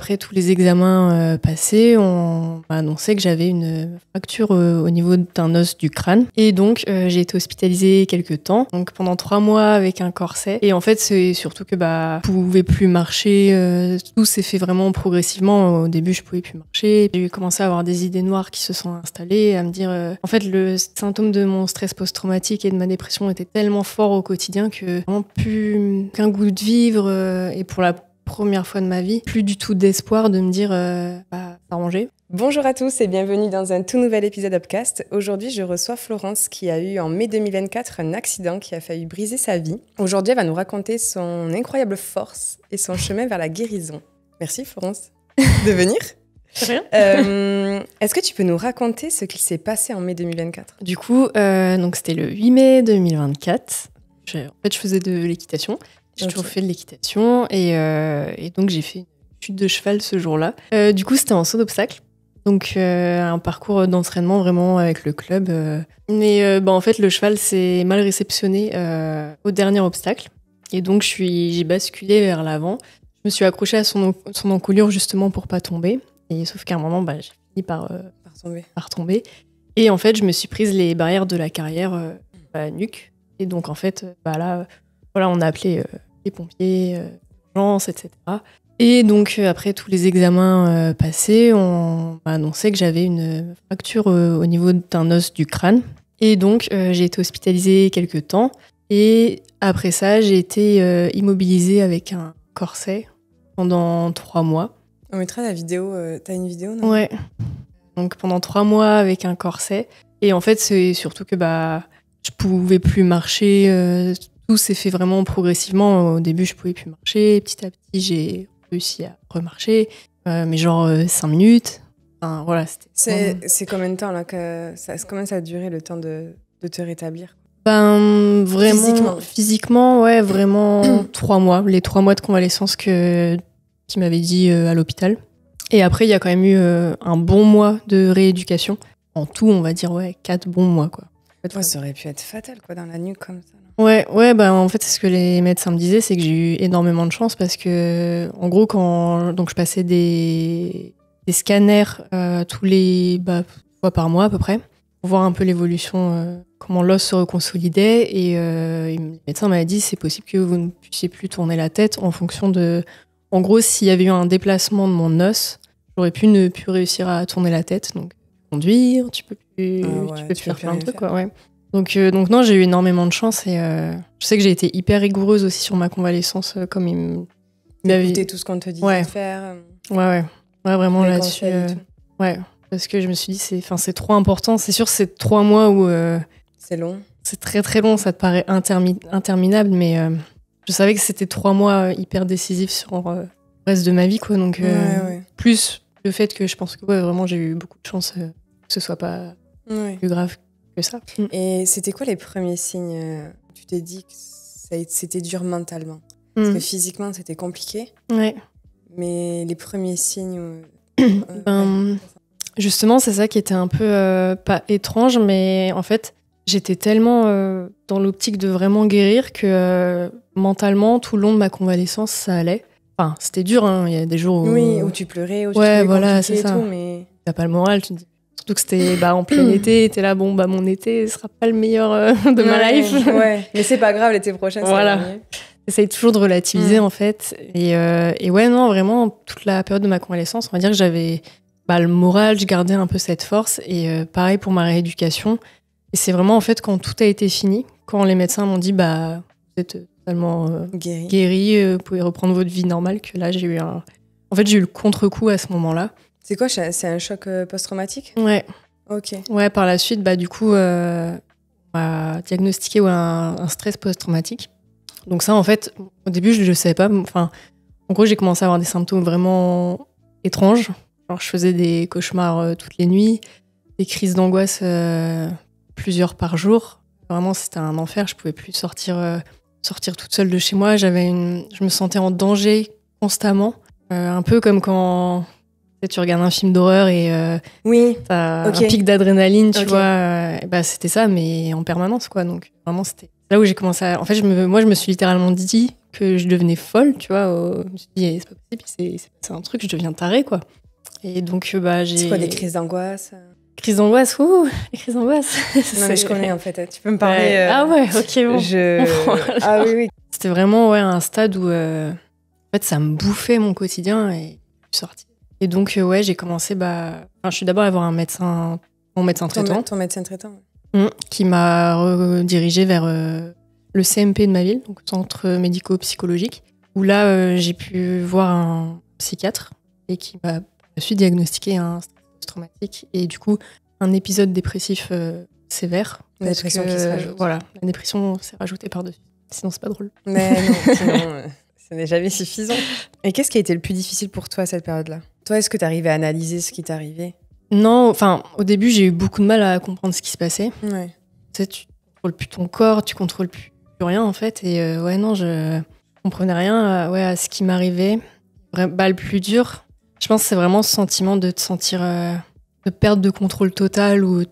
Après tous les examens passés, on m'a annoncé que j'avais une fracture au niveau d'un os du crâne. Et donc, j'ai été hospitalisée quelques temps. Donc, pendant 3 mois avec un corset. Et en fait, c'est surtout que je pouvais plus marcher. Tout s'est fait vraiment progressivement. Au début, je pouvais plus marcher. J'ai commencé à avoir des idées noires qui se sont installées, à me dire... En fait, le symptôme de mon stress post-traumatique et de ma dépression était tellement fort au quotidien que vraiment plus qu'un goût de vivre. Et pour la première fois de ma vie, plus du tout d'espoir de me dire s'arranger. Bonjour à tous et bienvenue dans un tout nouvel épisode Upcast. Aujourd'hui, je reçois Florence qui a eu en mai 2024 un accident qui a failli briser sa vie. Aujourd'hui, elle va nous raconter son incroyable force et son chemin vers la guérison. Merci Florence de venir. Rien. Est-ce que tu peux nous raconter ce qui s'est passé en mai 2024 ? Du coup, donc c'était le 8 mai 2024. En fait, je faisais de l'équitation. J'ai toujours fait de l'équitation et donc j'ai fait une chute de cheval ce jour-là. Du coup, c'était en saut d'obstacle. Donc un parcours d'entraînement vraiment avec le club. Mais en fait, le cheval s'est mal réceptionné au dernier obstacle. Et donc j'ai basculé vers l'avant. Je me suis accrochée à son encolure justement pour pas tomber. Et sauf qu'à un moment, j'ai fini par tomber. Et en fait, je me suis prise les barrières de la carrière à la nuque. Et donc en fait, là, voilà, on a appelé les pompiers, l'urgence, etc. Et donc, après tous les examens passés, on m'a annoncé que j'avais une fracture au niveau d'un os du crâne. Et donc, j'ai été hospitalisée quelques temps. Et après ça, j'ai été immobilisée avec un corset pendant 3 mois. On mettra la vidéo. T'as une vidéo, non ? Ouais. Donc, pendant 3 mois avec un corset. Et en fait, c'est surtout que je pouvais plus marcher. Tout s'est fait vraiment progressivement. Au début, je pouvais plus marcher. Petit à petit, j'ai réussi à remarcher, mais genre 5 minutes. Enfin, voilà, c'est combien de temps là comment ça a duré le temps de te rétablir ? Vraiment, physiquement, ouais, vraiment 3 mois. Les 3 mois de convalescence qu'ils m'avaient dit à l'hôpital. Et après, il y a quand même eu un bon mois de rééducation. En tout, on va dire 4 bons mois, quoi. Ça aurait pu être fatal, quoi, dans la nuque comme ça. Ouais, en fait, c'est ce que les médecins me disaient, c'est que j'ai eu énormément de chance parce que, en gros, donc je passais des scanners tous les fois par mois à peu près pour voir un peu l'évolution, comment l'os se reconsolidait. Et le médecin m'avait dit c'est possible que vous ne puissiez plus tourner la tête en fonction de. En gros, s'il y avait eu un déplacement de mon os, j'aurais pu ne plus réussir à tourner la tête. Donc, conduire, tu peux plus faire plein de trucs, quoi, ouais. Donc non, j'ai eu énormément de chance et je sais que j'ai été hyper rigoureuse aussi sur ma convalescence, comme il m'avait écouté tout ce qu'on te dit de faire. Ouais, vraiment là-dessus. Ouais, parce que je me suis dit c'est trop important. C'est sûr, c'est 3 mois où c'est long. C'est très très long. Ça te paraît interminable, mais je savais que c'était 3 mois hyper décisifs sur le reste de ma vie, quoi. Donc plus le fait que je pense que vraiment j'ai eu beaucoup de chance que ce soit pas plus grave que ça. Et c'était quoi les premiers signes tu t'es dit que c'était dur mentalement? Parce que physiquement, c'était compliqué. Ouais. Mais les premiers signes... Justement, c'est ça qui était un peu pas étrange, mais en fait, j'étais tellement dans l'optique de vraiment guérir que mentalement, tout le long de ma convalescence, ça allait. Enfin, c'était dur, hein. Il y a des jours où... Oui, où tu pleurais, où tu trouvais compliqué c'est et ça. tout, mais... T'as pas le moral, tu te dis... Surtout que c'était en plein été, t'es là, mon été sera pas le meilleur de ma life. Ouais, mais c'est pas grave, l'été prochain, voilà. Ça va mieux. J'essaye toujours de relativiser, en fait. Et ouais, non, vraiment, toute la période de ma convalescence, on va dire que j'avais le moral, je gardais un peu cette force. Et pareil pour ma rééducation. Et c'est vraiment, en fait, quand tout a été fini, quand les médecins m'ont dit, vous êtes totalement guéri, vous pouvez reprendre votre vie normale, que là, j'ai eu le contre-coup à ce moment-là. C'est quoi, c'est un choc post-traumatique ? Ouais. Ok. Ouais, par la suite, du coup, on m'a diagnostiqué un stress post-traumatique. Donc ça, en fait, au début, je ne le savais pas. Enfin, en gros, j'ai commencé à avoir des symptômes vraiment étranges. Alors, je faisais des cauchemars toutes les nuits, des crises d'angoisse plusieurs par jour. Vraiment, c'était un enfer. Je ne pouvais plus sortir toute seule de chez moi. Je me sentais en danger constamment. Un peu comme quand... Tu regardes un film d'horreur et t'as un pic d'adrénaline, tu vois. C'était ça, mais en permanence, quoi. Donc, vraiment, c'était là où j'ai commencé à... En fait, moi, je me suis littéralement dit que je devenais folle, tu vois. Je me suis dit, c'est pas possible, c'est un truc, je deviens tarée, quoi. Et donc, j'ai... C'est quoi, des crises d'angoisse? Crises d'angoisse, les crises d'angoisse. Non, mais je connais, en fait. Tu peux me parler... Ah ouais, ok, bon. Ah oui. C'était vraiment un stade où, en fait, ça me bouffait mon quotidien et je suis sortie. Et donc, j'ai commencé... je suis d'abord allée voir mon médecin traitant. Ton médecin traitant, qui m'a redirigée vers le CMP de ma ville, donc centre médico-psychologique, où là, j'ai pu voir un psychiatre et qui m'a ensuite diagnostiqué un stress post-traumatique et du coup, un épisode dépressif sévère. La dépression qui se rajoute. Voilà, la dépression s'est rajoutée par-dessus. Sinon, c'est pas drôle. Mais non, sinon, ce n'est jamais suffisant. Et qu'est-ce qui a été le plus difficile pour toi à cette période-là? Toi, est-ce que tu arrivais à analyser ce qui t'arrivait? Non, enfin, au début, j'ai eu beaucoup de mal à comprendre ce qui se passait. Ouais. Tu sais, tu contrôles plus ton corps, tu contrôles plus rien, en fait. Et je comprenais rien à ce qui m'arrivait. Le plus dur, je pense que c'est vraiment ce sentiment de te sentir de perte de contrôle total ou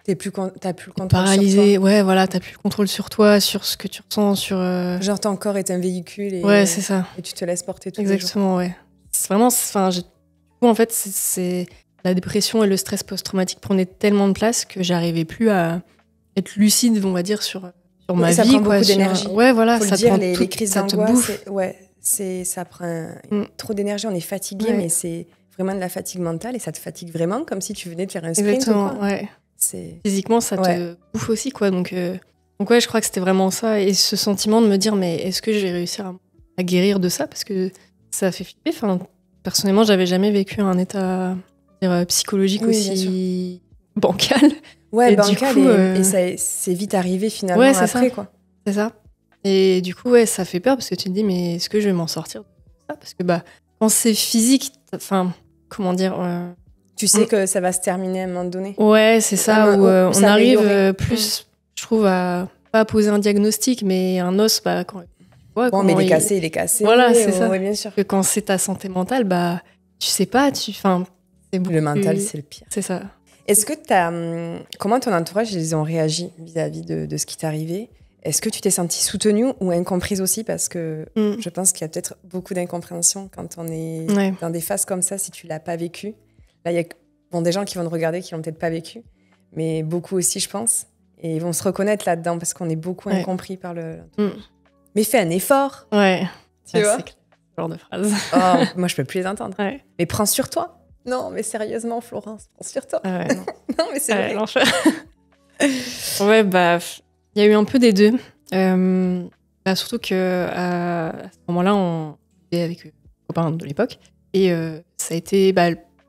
t'as plus le contrôle paralysé. sur toi. Ouais, voilà, t'as plus le contrôle sur toi, sur ce que tu ressens, sur... Genre ton corps est un véhicule et, ouais, c'est ça. Et tu te laisses porter tout. Exactement, ouais. C'est vraiment... Du coup, en fait, c'est... La dépression et le stress post-traumatique prenaient tellement de place que j'arrivais plus à être lucide, on va dire, sur ma vie. Ça prend beaucoup d'énergie. Ouais, voilà. Faut ça le dire, prend les crises d'angoisse, ça prend trop d'énergie. On est fatigué, mais c'est vraiment de la fatigue mentale et ça te fatigue vraiment comme si tu venais de faire un sprint. Exactement, ouais. Physiquement, ça te bouffe aussi, quoi. Donc je crois que c'était vraiment ça. Et ce sentiment de me dire, mais est-ce que je vais réussir à guérir de ça? Parce que ça fait flipper. Enfin, personnellement, j'avais jamais vécu un état psychologique aussi bancal. Ouais, bancal et ça c'est vite arrivé finalement après, ça. quoi. C'est ça. Et du coup, ça fait peur parce que tu te dis, mais est-ce que je vais m'en sortir de ça? Parce que quand c'est physique, comment dire... Tu sais que ça va se terminer à un moment donné. Ouais, c'est ça, où on arrive plus, je trouve, pas à poser un diagnostic, mais un os, quand... Bon, mais il est cassé. Voilà, c'est ça. Ouais, bien sûr. Que quand c'est ta santé mentale, tu sais pas, le mental, c'est le pire. C'est ça. Est-ce que comment ton entourage, ils ont réagi vis-à-vis de ce qui t'est arrivé? Est-ce que tu t'es sentie soutenue ou incomprise aussi? Parce que je pense qu'il y a peut-être beaucoup d'incompréhension quand on est dans des phases comme ça, si tu l'as pas vécu. Là, il y a des gens qui vont te regarder qui l'ont peut-être pas vécu, mais beaucoup aussi, je pense. Et ils vont se reconnaître là-dedans parce qu'on est beaucoup incompris par le... Mais fais un effort. Ouais. Tu vois, c'est ce genre de phrase. Oh, moi, je peux plus les entendre. Ouais. Mais prends sur toi. Non, mais sérieusement, Florence, prends sur toi. Ouais, non. Non, mais c'est vrai. L'enfer. Ouais, il y a eu un peu des deux. Surtout que à ce moment-là, on était avec le copain de l'époque. Et ça a été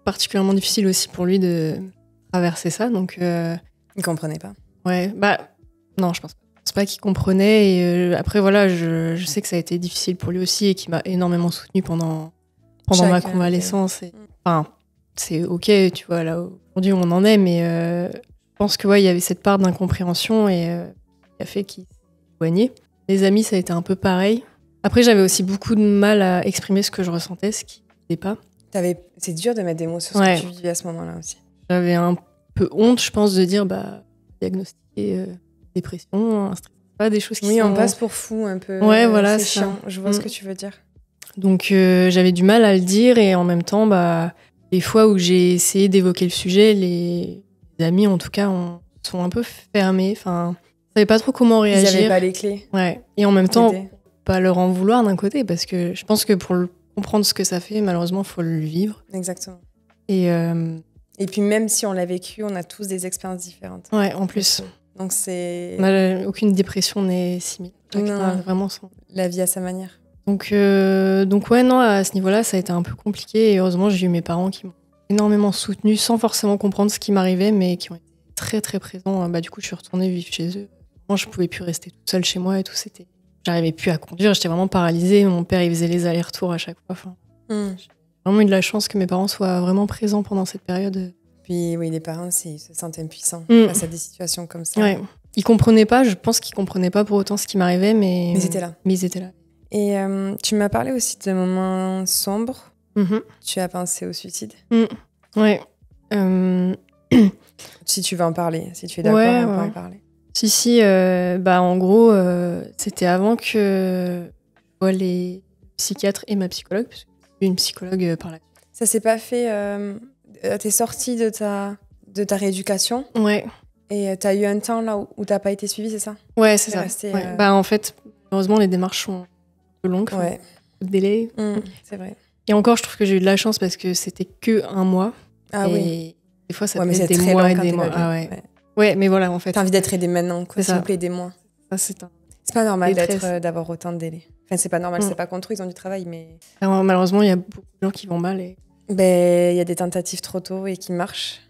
particulièrement difficile aussi pour lui de traverser ça. Donc, il comprenait pas. Ouais, non, je pense pas. Je pense pas qu'il comprenait. Et après, voilà, je sais que ça a été difficile pour lui aussi et qu'il m'a énormément soutenue pendant ma convalescence. Enfin, c'est ok, tu vois, là, aujourd'hui, on en est, mais je pense que il y avait cette part d'incompréhension et qui a fait qu'il s'est éloigné. Les amis, ça a été un peu pareil. Après, j'avais aussi beaucoup de mal à exprimer ce que je ressentais, ce qui n'était pas. C'est dur de mettre des mots sur ce que tu vivais à ce moment-là aussi. J'avais un peu honte, je pense, de dire diagnostiquer dépression, un stress, pas des choses qui sont... on passe pour fou un peu. Ouais, voilà, c'est chiant. Je vois ce que tu veux dire. Donc j'avais du mal à le dire et en même temps, les fois où j'ai essayé d'évoquer le sujet, les amis en tout cas sont un peu fermés. Enfin, ils savaient pas trop comment réagir. Ils avaient pas les clés. Ouais. Et en même temps, pas leur en vouloir d'un côté parce que je pense que pour comprendre ce que ça fait, malheureusement, faut le vivre. Exactement. Et puis même si on l'a vécu, on a tous des expériences différentes. Ouais, en plus. Donc c'est... Aucune dépression n'est similaire. Chacun vraiment la vie à sa manière. Donc ouais, non, à ce niveau-là, ça a été un peu compliqué. Et heureusement, j'ai eu mes parents qui m'ont énormément soutenue sans forcément comprendre ce qui m'arrivait, mais qui ont été très, très présents. Du coup, je suis retournée vivre chez eux. Moi, je pouvais plus rester toute seule chez moi et tout. J'arrivais plus à conduire, j'étais vraiment paralysée. Mon père, il faisait les allers-retours à chaque fois. Enfin, j'ai vraiment eu de la chance que mes parents soient vraiment présents pendant cette période. Puis oui, les parents, ils se sentent impuissants face à des situations comme ça. Ouais. Ils comprenaient pas, je pense qu'ils comprenaient pas pour autant ce qui m'arrivait, mais ils étaient là. Mais ils étaient là. Et tu m'as parlé aussi de moments sombres. Tu as pensé au suicide. Ouais. Si tu veux en parler, si tu es d'accord, on peut en parler. Si, en gros, c'était avant que vois les psychiatres et ma psychologue, parce que j'ai eu une psychologue par la suite. Ça s'est pas fait... t'es sortie de ta rééducation. Ouais. Et t'as eu un temps là où t'as pas été suivie, c'est ça? Ouais, c'est ça. Resté, ouais. Bah, en fait, heureusement, les démarches sont un peu longues. Ouais. Peu de délai. C'est vrai. Et encore, je trouve que j'ai eu de la chance parce que c'était que un mois. Ah et oui. Des fois, ça peut mais être c'est des très mois long et quand des t'es mois. pas bien. Ah ouais. Ouais, mais voilà, en fait. T'as envie d'être aidée maintenant, quoi. C'est S'il ça. vous plaît, aidez-moi. Ça, c'est pas normal détresse. d'avoir autant de délais. Enfin, c'est pas normal, c'est pas contre eux, ils ont du travail, mais... Alors, malheureusement, il y a beaucoup de gens qui vont mal. Il y a des tentatives trop tôt et qui marchent.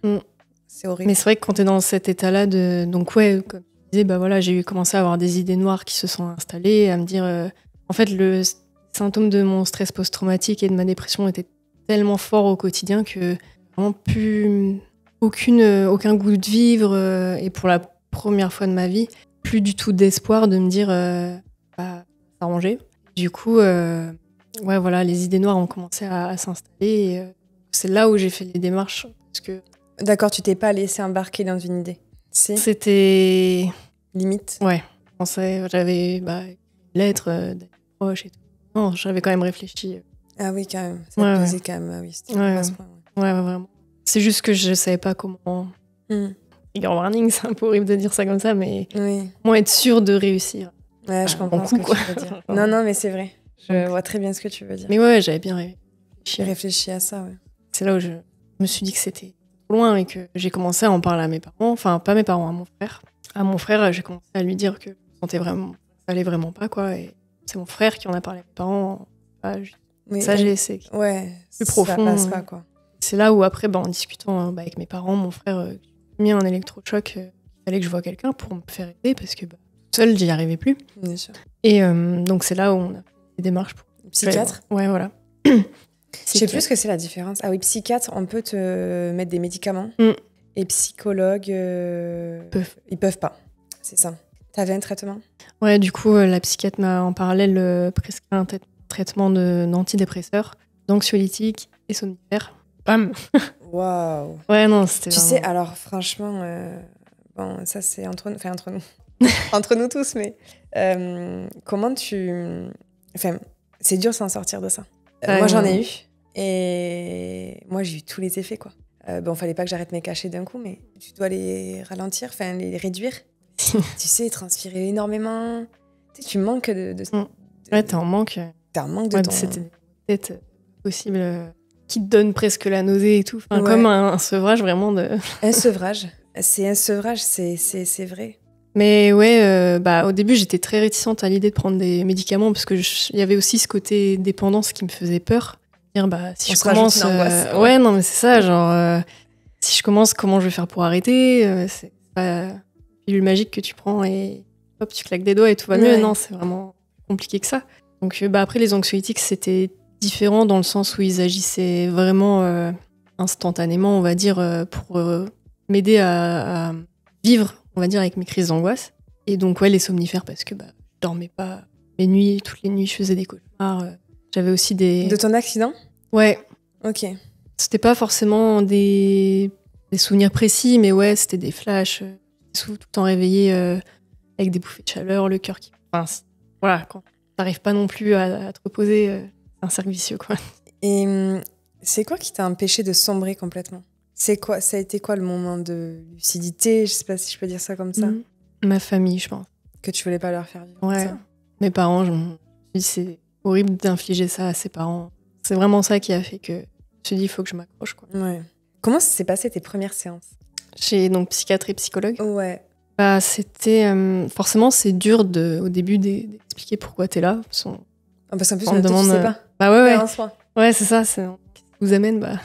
C'est horrible. Mais c'est vrai que quand t'es dans cet état-là de... Donc ouais, comme tu disais, bah voilà, j'ai commencé à avoir des idées noires qui se sont installées, à me dire... En fait, le symptôme de mon stress post-traumatique et de ma dépression était tellement fort au quotidien que vraiment plus aucun goût de vivre et pour la première fois de ma vie, plus du tout d'espoir de me dire s'arranger. Du coup, ouais, voilà, les idées noires ont commencé à s'installer et c'est là où j'ai fait les démarches parce que... D'accord, tu t'es pas laissé embarquer dans une idée. Si. C'était... Limite. Ouais, je pensais, j'avais une lettre des proches et tout. Non, j'avais quand même réfléchi. Ah oui, quand même. Ça te pesait quand même. Ah oui, c'était à ce point. Ouais, vraiment. C'est juste que je savais pas comment... Trigger warning, c'est un peu horrible de dire ça comme ça, mais comment être sûr de réussir. Ouais, je comprends ce que tu veux dire. Non, mais c'est vrai. Je vois très bien ce que tu veux dire. Mais ouais, j'avais bien réfléchi à ça, ouais. C'est là où je me suis dit que c'était trop loin et que j'ai commencé à en parler à mes parents. Enfin, pas mes parents, à mon frère. À mon frère, j'ai commencé à lui dire que je sentais vraiment... Ça allait vraiment pas, quoi. Et c'est mon frère qui en a parlé à mes parents. Sagesse, c'est plus profond. Ça passe pas, quoi. C'est là où après, en discutant avec mes parents, mon frère mis un électrochoc, il fallait que je voie quelqu'un pour me faire aider parce que seule, j'y arrivais plus. Bien sûr. Et donc c'est là où on a fait des démarches pour... Psychiatre. Ouais, voilà. Je sais plus ce que c'est la différence. Ah oui, psychiatre, on peut te mettre des médicaments. Et psychologue, ils peuvent pas. C'est ça. T'avais un traitement? Ouais, du coup, la psychiatre m'a en parallèle prescrit un traitement d'antidépresseurs, d'anxiolytiques et somnifères. Bam. Waouh. Ouais, non, c'était Tu sais, alors franchement, bon, ça c'est entre nous, entre nous tous, mais comment tu... Enfin, c'est dur de s'en sortir de ça. Moi, j'en ai eu. Et moi, j'ai eu tous les effets, quoi. Fallait pas que j'arrête mes cachets d'un coup, mais tu dois les ralentir, enfin, les réduire. Tu sais, transpirer énormément. Tu manques de... Ouais, t'es en manque. T'es en manque de ton... C'était peut-être possible... qui te donne presque la nausée et tout. Enfin, comme un sevrage, vraiment. Un sevrage. C'est un sevrage, c'est vrai. Mais ouais, au début, j'étais très réticente à l'idée de prendre des médicaments parce que il y avait aussi ce côté dépendance qui me faisait peur. Dire, si je commence... ouais, non, mais c'est ça, genre... si je commence, comment je vais faire pour arrêter c'est pas une pilule magique que tu prends et hop, tu claques des doigts et tout va mieux. Non, c'est vraiment compliqué que ça. Donc, après, les anxiolytiques, c'était différent dans le sens où ils agissaient vraiment instantanément, on va dire, pour m'aider à vivre, on va dire, avec mes crises d'angoisse. Et donc, les somnifères, parce que je dormais pas les nuits, toutes les nuits, je faisais des cauchemars. J'avais aussi des... De ton accident? Ouais. Ok. C'était pas forcément des souvenirs précis, mais c'était des flashs. J'étais tout le temps réveillée avec des bouffées de chaleur, le cœur qui... Enfin, voilà, quand t'arrives pas non plus à te reposer... un cercle vicieux, quoi. Et c'est quoi qui t'a empêché de sombrer complètement? Ça a été quoi le moment de lucidité? Je sais pas si je peux dire ça comme ça. Ma famille, je pense. Que tu voulais pas leur faire vivre. Ouais. Ça. Mes parents, je me suis dit, c'est horrible d'infliger ça à ses parents. C'est vraiment ça qui a fait que je me suis dit, il faut que je m'accroche, quoi. Ouais. Comment ça s'est passé tes premières séances? Chez donc psychiatre et psychologue. Ouais. C'était... forcément, c'est dur au début d'expliquer pourquoi t'es là. Parce qu'en plus, on me demande... tu sais pas. Ouais. Ouais, c'est ça. Ça vous amène,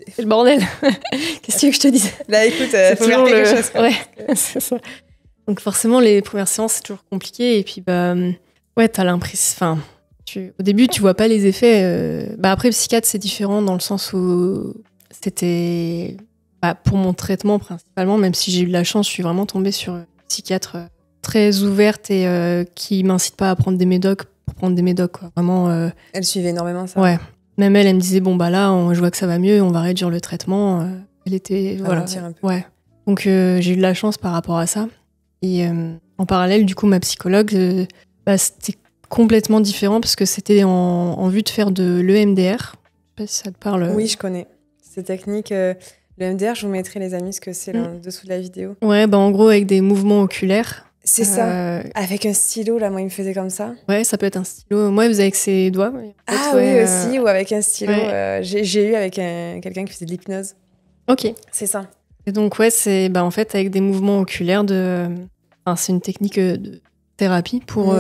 c'est le bordel. Qu'est-ce que tu veux que je te dise? Là, écoute, c'est toujours quelque chose. Quoi. Ouais, c'est ça. Donc forcément, les premières séances, c'est toujours compliqué. Et puis, t'as l'impression... Enfin, au début, tu vois pas les effets. Après, psychiatre, c'est différent dans le sens où c'était... pour mon traitement, principalement, même si j'ai eu de la chance, je suis vraiment tombée sur une psychiatre très ouverte et qui m'incite pas à prendre des médocs pour prendre des médocs, quoi. Vraiment... Elle suivait énormément ça. Ouais. Même elle me disait, là, je vois que ça va mieux, on va réduire le traitement. Elle était... Ralentir un peu. Ouais. Donc, j'ai eu de la chance par rapport à ça. Et en parallèle, du coup, ma psychologue, c'était complètement différent parce que c'était en vue de faire de l'EMDR. Je sais pas si ça te parle. Oui, je connais. Ces techniques, l'EMDR, je vous mettrai les amis ce que c'est là en dessous de la vidéo. Ouais, en gros avec des mouvements oculaires. C'est ça. Avec un stylo, là, moi, il me faisait comme ça. Ouais, ça peut être un stylo. Moi, il faisait avec ses doigts. Oui, aussi, ou avec un stylo. Ouais. J'ai eu avec quelqu'un qui faisait de l'hypnose. Ok. C'est ça. Et donc, ouais, c'est en fait avec des mouvements oculaires c'est une technique de thérapie pour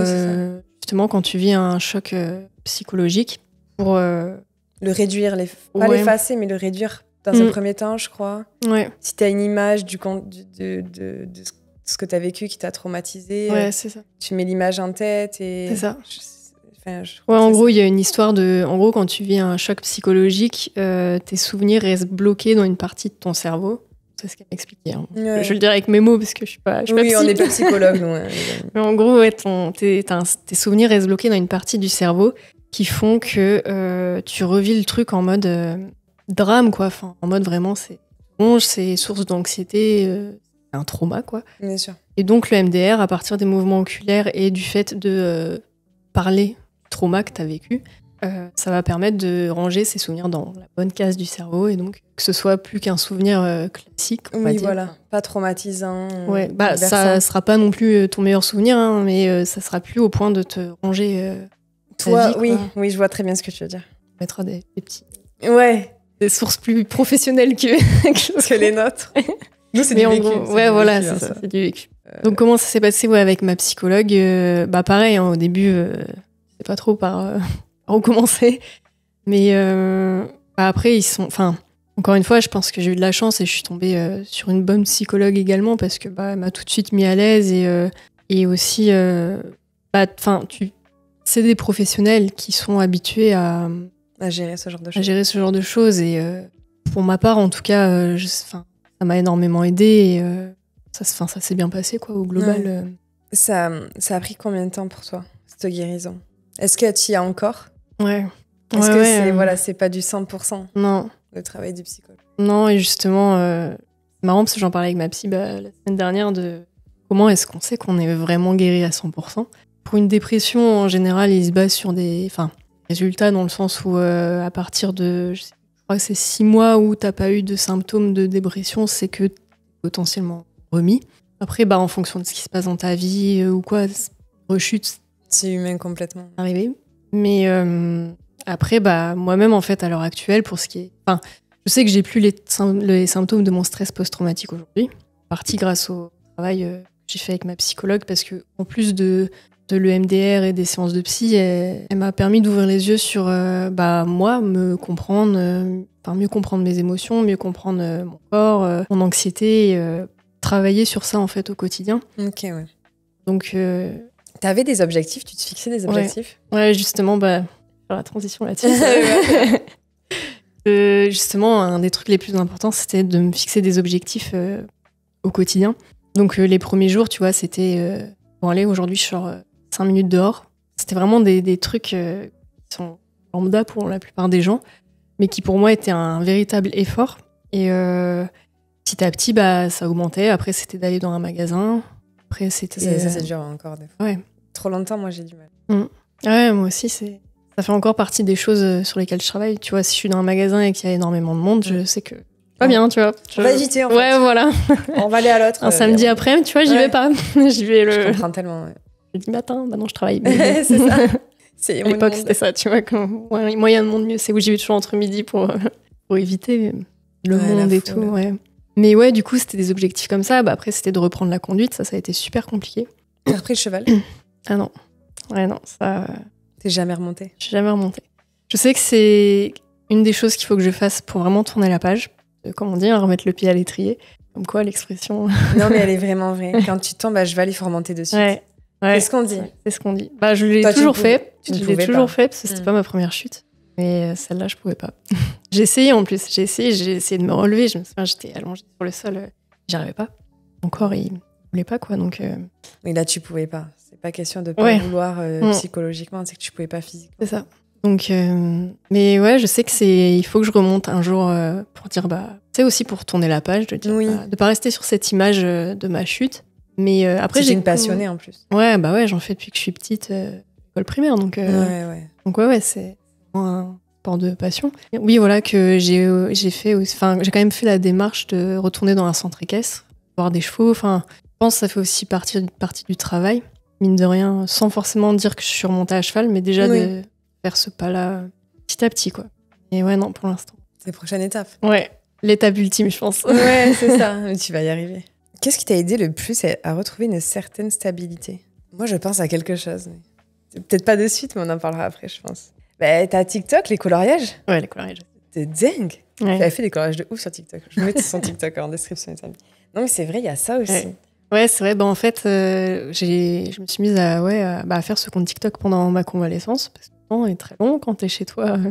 justement quand tu vis un choc psychologique pour le réduire, pas l'effacer, mais le réduire dans un premier temps, je crois. Ouais. Si tu as une image de ce que tu as vécu qui t'a traumatisé, c'est ça. Tu mets l'image en tête et... C'est ça. En gros, il y a une histoire En gros, quand tu vis un choc psychologique, tes souvenirs restent bloqués dans une partie de ton cerveau. C'est ce qu'elle m'expliquait. Hein. Ouais. Je le dirais avec mes mots parce que je suis pas psy. Oui, on n'est pas psychologue, nous. Mais en gros, tes souvenirs restent bloqués dans une partie du cerveau qui font que tu revis le truc en mode drame, quoi. Enfin, en mode vraiment, c'est source d'anxiété, un trauma, quoi. Bien sûr. Et donc, le MDR, à partir des mouvements oculaires et du fait de parler du trauma que tu as vécu, ça va permettre de ranger ces souvenirs dans la bonne case du cerveau et donc que ce soit plus qu'un souvenir classique. On va dire. Voilà, pas traumatisant. Ouais, ça sera pas non plus ton meilleur souvenir, hein, mais ça sera plus au point de te ranger toi, ta vie. Oui, je vois très bien ce que tu veux dire. On mettra des petits. Ouais. Des sources plus professionnelles que les nôtres. Nous, c'est du vécu. C'est ça, c'est du vécu. Donc, comment ça s'est passé avec ma psychologue pareil, hein, au début, c'est pas trop par recommencer. Mais après, encore une fois, je pense que j'ai eu de la chance et je suis tombée sur une bonne psychologue également parce que elle m'a tout de suite mis à l'aise et aussi, c'est des professionnels qui sont habitués à gérer ce genre de choses. Et pour ma part, en tout cas, ça m'a énormément aidée et ça s'est bien passé, quoi, au global. Ouais. Ça a pris combien de temps pour toi, cette guérison? Est-ce que tu y as encore? Ouais. Est-ce que c'est pas du 100%? Non. Le travail du psychologue? Non, et justement, c'est marrant parce que j'en parlais avec ma psy la semaine dernière de comment est-ce qu'on sait qu'on est vraiment guéri à 100%. Pour une dépression, en général, il se base sur des résultats dans le sens où à partir de, je crois que c'est 6 mois où t'as pas eu de symptômes de dépression, c'est que t'es potentiellement remis. Après, en fonction de ce qui se passe dans ta vie ou quoi, rechute. C'est humain complètement. Arrivé. Mais après, moi-même, en fait, à l'heure actuelle, pour ce qui est... je sais que j'ai plus les symptômes de mon stress post-traumatique aujourd'hui, partie grâce au travail que j'ai fait avec ma psychologue, parce que en plus de l'EMDR et des séances de psy, elle m'a permis d'ouvrir les yeux sur moi, me comprendre, mieux comprendre mes émotions, mieux comprendre mon corps, mon anxiété, travailler sur ça en fait au quotidien. Ok, ouais. Donc, t'avais des objectifs, tu te fixais des objectifs? Ouais, justement, faire la transition là-dessus. Justement, un des trucs les plus importants, c'était de me fixer des objectifs au quotidien. Donc, les premiers jours, tu vois, c'était aujourd'hui, je sors 5 minutes dehors. C'était vraiment des trucs qui sont lambda pour la plupart des gens, mais qui pour moi étaient un véritable effort. Et petit à petit, ça augmentait. Après, c'était d'aller dans un magasin. Après, c'était... Ça, c'est dur encore des fois. Ouais. Trop longtemps, moi, j'ai du mal. Ouais, moi aussi, ça fait encore partie des choses sur lesquelles je travaille. Tu vois, si je suis dans un magasin et qu'il y a énormément de monde, je sais que pas bien, tu vois. On va éviter, en fait. Ouais, voilà. On va aller à l'autre. Un samedi après, tu vois, j'y vais pas. J'y vais Je comprends tellement, ouais. Jeudi matin, non, je travaille. C'est ça. À l'époque, c'était ça, tu vois. Moyen de monde mieux, c'est où j'y vais toujours entre midi pour éviter le monde et tout, ouais. Mais ouais, du coup, c'était des objectifs comme ça. Après, c'était de reprendre la conduite. Ça a été super compliqué. T'as repris le cheval? Ah non. Ouais, non, ça... T'es jamais remontée? Je suis jamais remontée. Je sais que c'est une des choses qu'il faut que je fasse pour vraiment tourner la page. Comme on dit, remettre le pied à l'étrier. Comme quoi, l'expression... Non, mais elle est vraiment vraie. Quand tu tombes à cheval, il faut remonter de suite. Ouais. C'est ce qu'on dit. C'est ce qu'on dit. Je l'ai toujours fait. Je l'ai toujours fait parce que c'était pas ma première chute. Mais celle-là, je pouvais pas. J'ai essayé en plus. J'ai essayé de me relever. Je me souviens, j'étais allongée sur le sol. J'y arrivais pas. Mon corps, il voulait pas, quoi. Donc, Mais là, tu pouvais pas. C'est pas question de pas vouloir psychologiquement. C'est que tu pouvais pas physiquement. C'est ça. Donc, mais ouais, je sais que il faut que je remonte un jour pour dire, c'est aussi pour tourner la page, de dire, de pas rester sur cette image de ma chute. Mais après, j'ai une passionnée en plus. Ouais, j'en fais depuis que je suis petite. l'école primaire. Donc, Ouais. donc ouais, c'est un sport de passion. Et oui, voilà, que j'ai fait aussi. Enfin, j'ai quand même fait la démarche de retourner dans un centre équestre, voir des chevaux. Enfin, je pense que ça fait aussi partie du travail, mine de rien, sans forcément dire que je suis remontée à cheval, mais déjà de faire ce pas-là petit à petit, quoi. Et ouais, non, pour l'instant. C'est la prochaine étape. Ouais, l'étape ultime, je pense. Ouais, c'est ça. Mais tu vas y arriver. Qu'est-ce qui t'a aidé le plus à retrouver une certaine stabilité? Moi, je pense à quelque chose. Mais... peut-être pas de suite, mais on en parlera après, je pense. Bah, t'as TikTok, les coloriages? Ouais, les coloriages. T'es dingue. Ouais. Tu as fait des coloriages de ouf sur TikTok. Je vais mettre son TikTok en description, les amis. Non, mais c'est vrai, il y a ça aussi. Ouais, c'est vrai. En fait, je me suis mise à faire ce compte TikTok pendant ma convalescence, parce que le temps est très long quand t'es chez toi, tu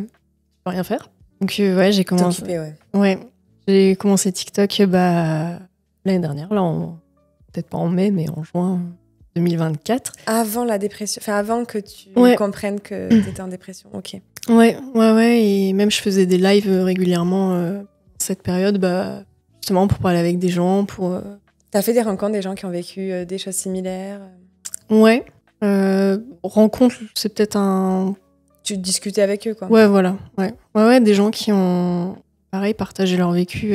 peux rien faire. Donc j'ai commencé. Ouais, j'ai commencé TikTok l'année dernière, peut-être pas en mai, mais en juin 2024. Avant la dépression, enfin avant que tu comprennes que t'étais en dépression. Ok. Ouais, et même je faisais des lives régulièrement cette période, justement pour parler avec des gens, pour. T'as fait des rencontres des gens qui ont vécu des choses similaires? Ouais. Rencontre, c'est peut-être un. Tu discutais avec eux, quoi. Ouais, voilà. Ouais, des gens qui ont, pareil, partagé leur vécu,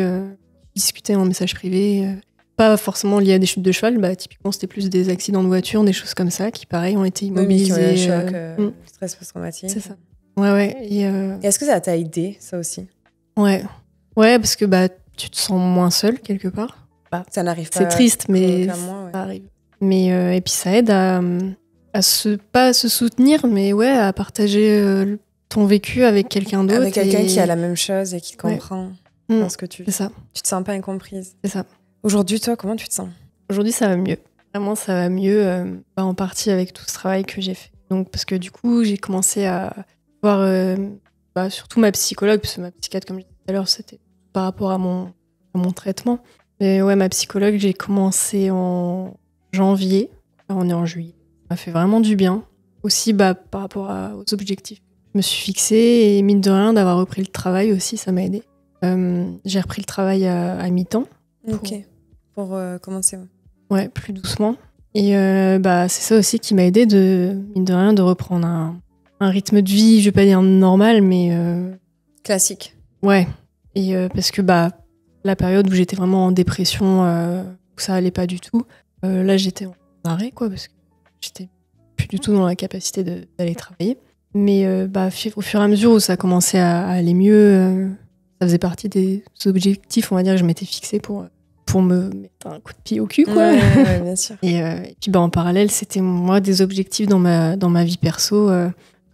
discuté en message privé. Pas forcément liés à des chutes de cheval. Typiquement, c'était plus des accidents de voiture, des choses comme ça, qui, pareil, ont été immobilisés. Qui ont eu un choc, stress post-traumatique. C'est ça. Ouais. Et est-ce que ça t'a aidé, ça aussi? Ouais, parce que tu te sens moins seul, quelque part. Ça n'arrive pas. C'est triste, mais moi, ça arrive. Mais, et puis ça aide à pas se soutenir, mais à partager ton vécu avec quelqu'un d'autre. Avec quelqu'un qui a la même chose et qui te comprend dans ce que tu vis. C'est ça. Tu te sens pas incomprise. C'est ça. Aujourd'hui, toi, comment tu te sens? Aujourd'hui, ça va mieux. Vraiment, ça va mieux, en partie avec tout ce travail que j'ai fait. Donc, parce que du coup, j'ai commencé à voir surtout ma psychologue, parce que ma psychiatre, comme je disais tout à l'heure, c'était par rapport à mon traitement. Mais ouais, ma psychologue, j'ai commencé en janvier. Alors, on est en juillet. Ça m'a fait vraiment du bien. Aussi, par rapport aux objectifs. Je me suis fixée et mine de rien, d'avoir repris le travail aussi, ça m'a aidée. J'ai repris le travail à mi-temps. Pour commencer, ouais, plus doucement. Et c'est ça aussi qui m'a aidée, mine de rien, de reprendre un rythme de vie, je vais pas dire normal, mais... classique. Ouais. Et parce que la période où j'étais vraiment en dépression, où ça allait pas du tout, là j'étais en arrêt, quoi, parce que j'étais plus du tout dans la capacité d'aller travailler. Mais au fur et à mesure où ça commençait à aller mieux, ça faisait partie des objectifs, on va dire, que je m'étais fixée pour me mettre un coup de pied au cul, quoi. Ouais, bien sûr. Et puis en parallèle, c'était moi des objectifs dans ma vie perso.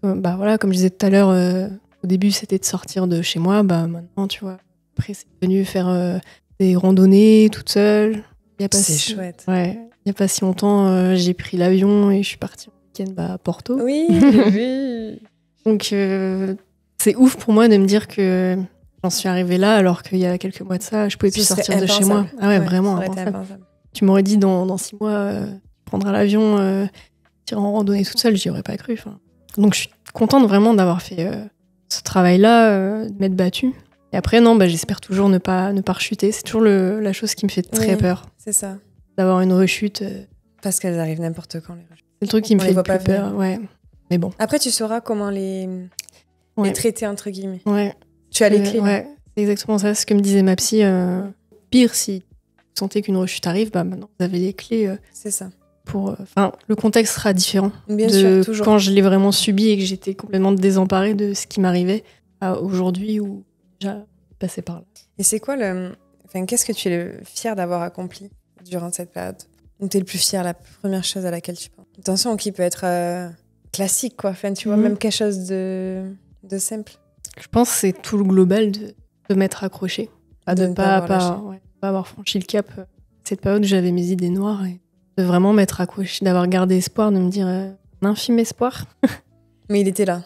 Voilà, comme je disais tout à l'heure, au début c'était de sortir de chez moi. Maintenant, tu vois, après c'est devenu faire des randonnées toute seule. C'est chouette. Ouais, il y a pas si longtemps, j'ai pris l'avion et je suis partie en week-end à Porto. Oui, j'ai vu. Donc c'est ouf pour moi de me dire que j'en suis arrivée là, alors qu'il y a quelques mois de ça, je pouvais plus sortir de chez moi. Ah ouais, vraiment impensable. Tu m'aurais dit dans 6 mois, tu prendras l'avion, tu iras en randonnée toute seule, j'y aurais pas cru. Donc je suis contente vraiment d'avoir fait ce travail-là, de m'être battue. Et après, non, j'espère toujours ne pas rechuter. C'est toujours la chose qui me fait très peur. C'est ça. D'avoir une rechute. Parce qu'elles arrivent n'importe quand, les rechutes. C'est le truc qui me fait le plus peur. Ouais. Mais bon. Après, tu sauras comment les traiter, entre guillemets. Ouais. Tu as les clés. Ouais, c'est exactement ça. Ce que me disait ma psy. Pire, si vous sentez qu'une rechute arrive, maintenant, vous avez les clés. C'est ça. Le contexte sera différent. Bien sûr, toujours. Quand je l'ai vraiment subi et que j'étais complètement désemparée de ce qui m'arrivait, à aujourd'hui où déjà passé par là. Et c'est quoi qu'est-ce que tu es fier d'avoir accompli durant cette période? Donc t'es le plus fier, la première chose à laquelle tu penses? Attention, qui peut être classique, quoi. Tu vois, même quelque chose de simple. Je pense que c'est tout le global de m'être accrochée. De ne pas avoir franchi le cap. Cette période où j'avais mes idées noires et de vraiment m'être accrochée, d'avoir gardé espoir, de me dire un infime espoir. Mais il était là.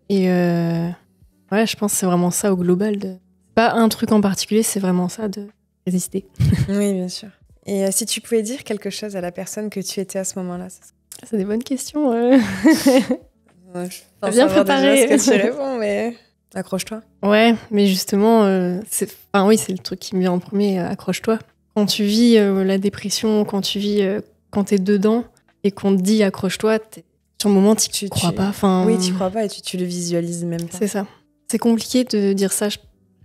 Et je pense que c'est vraiment ça au global. Pas un truc en particulier, c'est vraiment ça, de résister. Oui, bien sûr. Et si tu pouvais dire quelque chose à la personne que tu étais à ce moment-là, c'est des bonnes questions. Je bien préparé. Déjà ce que tu réponds, mais accroche-toi. Ouais, mais justement, c'est le truc qui me vient en premier, accroche-toi. Quand tu vis la dépression, quand tu vis, quand t'es dedans et qu'on te dit accroche-toi, Sur le moment, tu crois pas. Enfin, oui, tu crois pas et tu le visualises même pas. C'est ça. C'est compliqué de dire ça à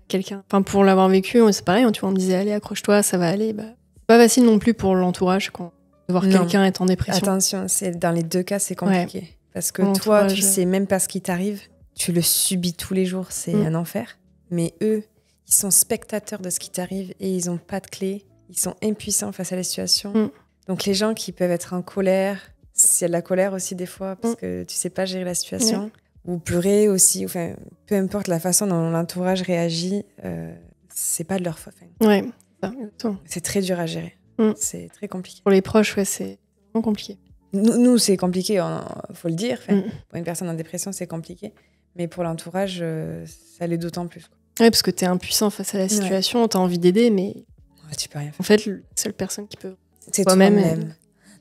quelqu'un. Enfin, pour l'avoir vécu, c'est pareil. Tu vois, on me disait, allez, accroche-toi, ça va aller. Bah, c'est pas facile non plus pour l'entourage de voir quelqu'un être en dépression. Attention, dans les deux cas, c'est compliqué. Ouais. Parce que toi, tu sais même pas ce qui t'arrive. Tu le subis tous les jours, c'est un enfer. Mais eux, ils sont spectateurs de ce qui t'arrive et ils ont pas de clé. Ils sont impuissants face à la situation. Donc les gens qui peuvent être en colère, c'est de la colère aussi des fois parce que tu sais pas gérer la situation, ou pleurer aussi, enfin peu importe la façon dont l'entourage réagit, c'est pas de leur faute. Ouais, c'est très dur à gérer. C'est très compliqué. Pour les proches, c'est vraiment compliqué. Nous c'est compliqué, faut le dire. Pour une personne en dépression, c'est compliqué, mais pour l'entourage, ça l'est d'autant plus. Ouais, parce que t'es impuissant face à la situation, t'as envie d'aider, mais tu peux rien faire. En fait, la seule personne qui peut, c'est toi-même.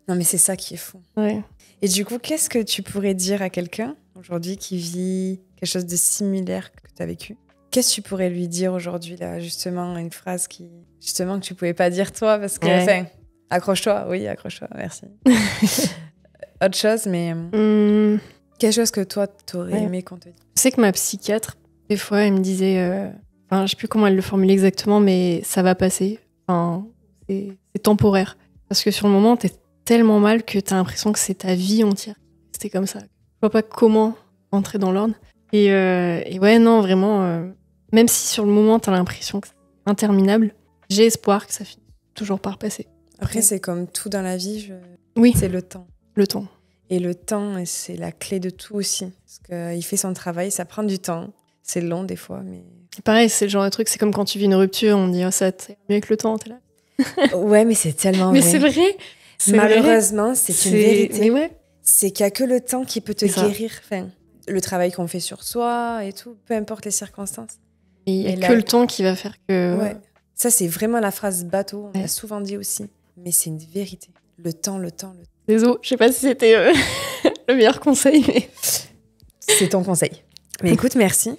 Non, mais c'est ça qui est fou. Ouais. Et du coup, qu'est-ce que tu pourrais dire à quelqu'un aujourd'hui qui vit quelque chose de similaire que tu as vécu? Qu'est-ce que tu pourrais lui dire aujourd'hui, là, justement, une phrase que tu pouvais pas dire toi, parce que, accroche-toi, oui, accroche-toi, merci. Autre chose, mais quelque chose que toi, t'aurais aimé qu'on te dise. Je sais que ma psychiatre, des fois, elle me disait, je sais plus comment elle le formule exactement, mais ça va passer. Enfin, c'est temporaire. Parce que sur le moment, t'es tellement mal que t'as l'impression que c'est ta vie entière. C'était comme ça. Je vois pas comment entrer dans l'ordre. Et ouais, non, vraiment, même si sur le moment, t'as l'impression que c'est interminable, j'ai espoir que ça finisse toujours par passer. Après, c'est comme tout dans la vie, oui. C'est le temps. Le temps. Et le temps, c'est la clé de tout aussi. Parce qu'il fait son travail, ça prend du temps. C'est long des fois, mais... Pareil, c'est le genre de truc, c'est comme quand tu vis une rupture, on dit, ça t'es mieux avec le temps, t'es là. Ouais, mais c'est tellement vrai. Mais c'est vrai. Malheureusement, c'est une vérité. Ouais. C'est qu'il n'y a que le temps qui peut te guérir. Enfin, le travail qu'on fait sur soi et tout, peu importe les circonstances. Il n'y a que le temps qui va faire que... Ouais. Ça, c'est vraiment la phrase bateau, on l'a souvent dit aussi. Mais c'est une vérité. Le temps. Désolé, je sais pas si c'était le meilleur conseil, mais... C'est ton conseil. Mais écoute, merci.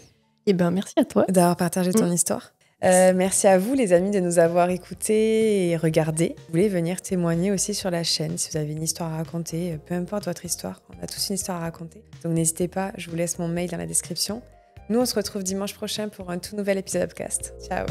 Eh ben, merci à toi. D'avoir partagé ton histoire. Merci à vous, les amis, de nous avoir écoutés et regardés. Vous voulez venir témoigner aussi sur la chaîne si vous avez une histoire à raconter, peu importe votre histoire. On a tous une histoire à raconter. Donc n'hésitez pas, je vous laisse mon mail dans la description. Nous, on se retrouve dimanche prochain pour un tout nouvel épisode de podcast. Ciao.